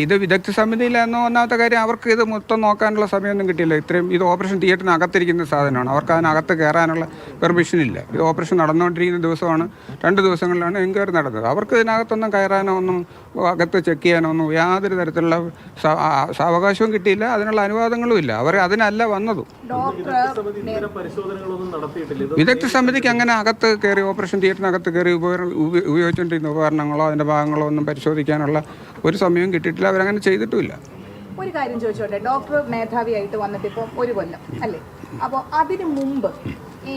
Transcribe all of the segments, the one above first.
ഇത് വിദഗ്ധ സമിതിയിലെന്നോ ഒന്നാമത്തെ കാര്യം അവർക്ക് ഇത് മൊത്തം നോക്കാനുള്ള സമയമൊന്നും കിട്ടിയില്ല. ഇത്രയും ഇത് ഓപ്പറേഷൻ തിയേറ്ററിനകത്തിരിക്കുന്ന സാധനമാണ്. അവർക്ക് അതിനകത്ത് കയറാനുള്ള പെർമിഷൻ ഇല്ല. ഇത് ഓപ്പറേഷൻ നടന്നുകൊണ്ടിരിക്കുന്ന ദിവസമാണ്, 2 ദിവസങ്ങളിലാണ് എൻക്വയറി നടന്നത്. അവർക്ക് ഇതിനകത്തൊന്നും കയറാനോ ഒന്നും അകത്ത് ചെക്ക് ചെയ്യാനോ ഒന്നും യാതൊരു തരത്തിലുള്ള സാവകാശവും കിട്ടിയില്ല, അതിനുള്ള അനുവാദങ്ങളും ഇല്ല. അവർ അതിനല്ല വന്നതും. വിദഗ്ധ സമിതിക്ക് അങ്ങനെ അകത്ത് കയറി ഓപ്പറേഷൻ തിയേറ്ററിനകത്ത് കയറി ഉപയോഗിച്ചുകൊണ്ടിരുന്ന ഉപകരണങ്ങളോ അതിൻ്റെ ഭാഗങ്ങളോ ഒന്നും പരിശോധിക്കാനുള്ള ഒരു സമയവും കിട്ടിയിട്ടില്ല. അവരങ്ങനെ ചെയ്തിട്ടുമില്ല. ഒരു കാര്യം ചോദിച്ചോട്ടെ, ഡോക്ടർ മേധാവിയായിട്ട് വന്നിട്ട് ഇപ്പോൾ 1 കൊല്ലം അല്ലേ? അപ്പോൾ അതിന് മുമ്പ് ഈ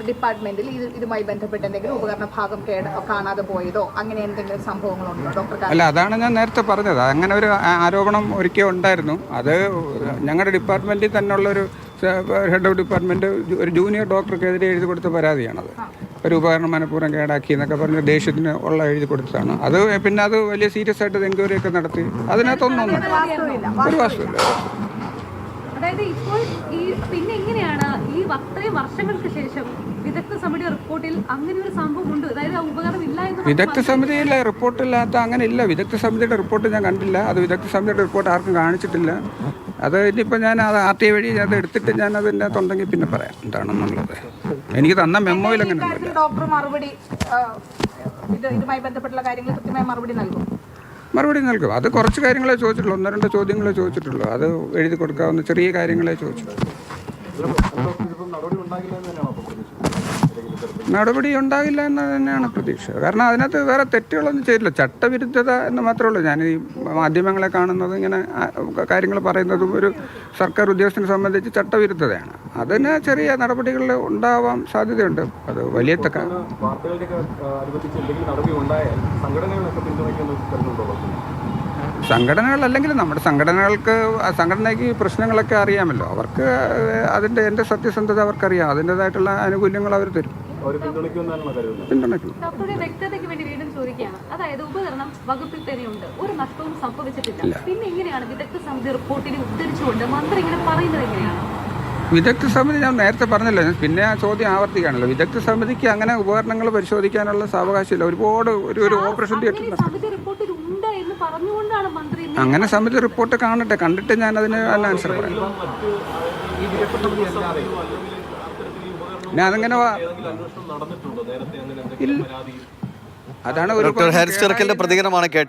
ഡിപ്പാർട്ട്മെന്റിൽ ഇതുമായി ബന്ധപ്പെട്ട് എന്തെങ്കിലും ഉപകരണ ഭാഗം കാണാതെ പോയതോ അങ്ങനെ എന്തെങ്കിലും സംഭവങ്ങളുണ്ടോ ഡോക്ടർ? അല്ല, അതാണ് ഞാൻ നേരത്തെ പറഞ്ഞത്. അങ്ങനെ ഒരു ആരോപണം ഒരിക്കൽ ഉണ്ടായിരുന്നു. അത് ഞങ്ങളുടെ ഡിപ്പാർട്ട്മെന്റിൽ തന്നെയുള്ളൊരു ഹെഡ് ഓഫ് ഡിപ്പാർട്ട്മെന്റ് ഒരു ജൂനിയർ ഡോക്ടർക്കെതിരെ എഴുതി കൊടുത്ത പരാതിയാണത്. ഒരു ഉപകരണം മനഃപൂർവ്വം കേടാക്കി എന്നൊക്കെ പറഞ്ഞ് ദേഷ്യത്തിന് ഉള്ള എഴുതി കൊടുത്തതാണ്. അത് പിന്നെ അത് വലിയ സീരിയസ് ആയിട്ട് എൻക്വയറി ഒക്കെ നടത്തി. അതിനകത്തൊന്നും ഒരു വാസ്തുവില്ല. അതായത് ഇപ്പോൾ ഈ പിന്നെ എങ്ങനെയാണ് ഈ അത്രയും വർഷങ്ങൾക്ക് ശേഷം വിദഗ്ധ സമിതി റിപ്പോർട്ടിൽ അങ്ങനെ ഒരു സംഭവം ഉണ്ട്, അതായത് ഉപകരണം ഇല്ല എന്ന്? വിദഗ്ധ സമിതിയിലെ റിപ്പോർട്ടില്ലാത്ത അങ്ങനെ ഇല്ല. വിദഗ്ധ സമിതിയുടെ റിപ്പോർട്ട് ഞാൻ കണ്ടില്ല. അത് വിദഗ്ധ സമിതിയുടെ റിപ്പോർട്ട് ആർക്കും കാണിച്ചിട്ടില്ല. അത് ഇനിയിപ്പോൾ ഞാൻ അത് RTI വഴി അത് എടുത്തിട്ട് ഞാൻ അതിൻ്റെ തൊണ്ടെങ്കിൽ പിന്നെ പറയാം എന്താണെന്നുള്ളത്. എനിക്ക് തന്ന മെമ്മോയിൽ അങ്ങനെ ഡോക്ടർ മറുപടി ഇതുമായി ബന്ധപ്പെട്ടുള്ള കാര്യങ്ങൾ കൃത്യമായി മറുപടി നൽകും. അത് കുറച്ച് കാര്യങ്ങളെ ചോദിച്ചിട്ടുള്ളൂ, 1-2 ചോദ്യങ്ങളെ ചോദിച്ചിട്ടുള്ളൂ. അത് എഴുതി കൊടുക്കാവുന്ന ചെറിയ കാര്യങ്ങളെ ചോദിച്ചിട്ടുള്ളൂ. നടപടി ഉണ്ടാകില്ല എന്ന് തന്നെയാണ് പ്രതീക്ഷ. കാരണം അതിനകത്ത് വേറെ തെറ്റുകളൊന്നും ചെയ്തില്ല. ചട്ടവിരുദ്ധത എന്ന് മാത്രമേ ഉള്ളൂ. ഞാൻ ഈ മാധ്യമങ്ങളെ കാണുന്നത് ഇങ്ങനെ കാര്യങ്ങൾ പറയുന്നതും ഒരു സർക്കാർ ഉദ്യോഗസ്ഥനെ സംബന്ധിച്ച് ചട്ടവിരുദ്ധതയാണ്. അതിന് ചെറിയ നടപടികൾ ഉണ്ടാവാൻ സാധ്യതയുണ്ട്. അത് വലിയ സംഘടനകളല്ലെങ്കിൽ നമ്മുടെ സംഘടനയ്ക്ക് പ്രശ്നങ്ങളൊക്കെ അറിയാമല്ലോ. അവർക്ക് എൻ്റെ സത്യസന്ധത അവർക്കറിയാം. അതിൻ്റെതായിട്ടുള്ള ആനുകൂല്യങ്ങൾ അവർ തരും, പിന്തുണയ്ക്കും. ഡോക്ടറുടെ വ്യക്തതയ്ക്ക് വേണ്ടി വീണ്ടും ചോദിക്കുകയാണ്, അതായത് ഉപകരണം വകുപ്പിൽ തന്നെയുണ്ട്, ഒരു നഷ്ടവും സംഭവിച്ചിട്ടില്ല. പിന്നെ എങ്ങനെയാണ് വിദഗ്ധ സമിതി റിപ്പോർട്ടിനെ ഉദ്ധരിച്ചുകൊണ്ട് മന്ത്രി ഇങ്ങനെ പറയുന്നത്? എങ്ങനെയാണ് വിദഗ്ധ സമിതി? ഞാൻ നേരത്തെ പറഞ്ഞല്ലോ, പിന്നെ ആ ചോദ്യം ആവർത്തിക്കുകയാണല്ലോ. വിദഗ്ധ സമിതിക്ക് അങ്ങനെ ഉപകരണങ്ങൾ പരിശോധിക്കാനുള്ള സാവകാശമില്ല. ഒരുപാട് ഒരു ഓപ്പറേഷൻ തിയേറ്റർ അങ്ങനെ സമിതി റിപ്പോർട്ട് കാണട്ടെ, കണ്ടിട്ട് ഞാൻ അതിന് നല്ല ആൻസർ പറയാം. ഞാൻ അതങ്ങനെ അതാണ് ഒരു ഡോക്ടർ ഹാരിസ് ചെറുക്കലിന്റെ പ്രതികരണമാണ് കേട്ടത്.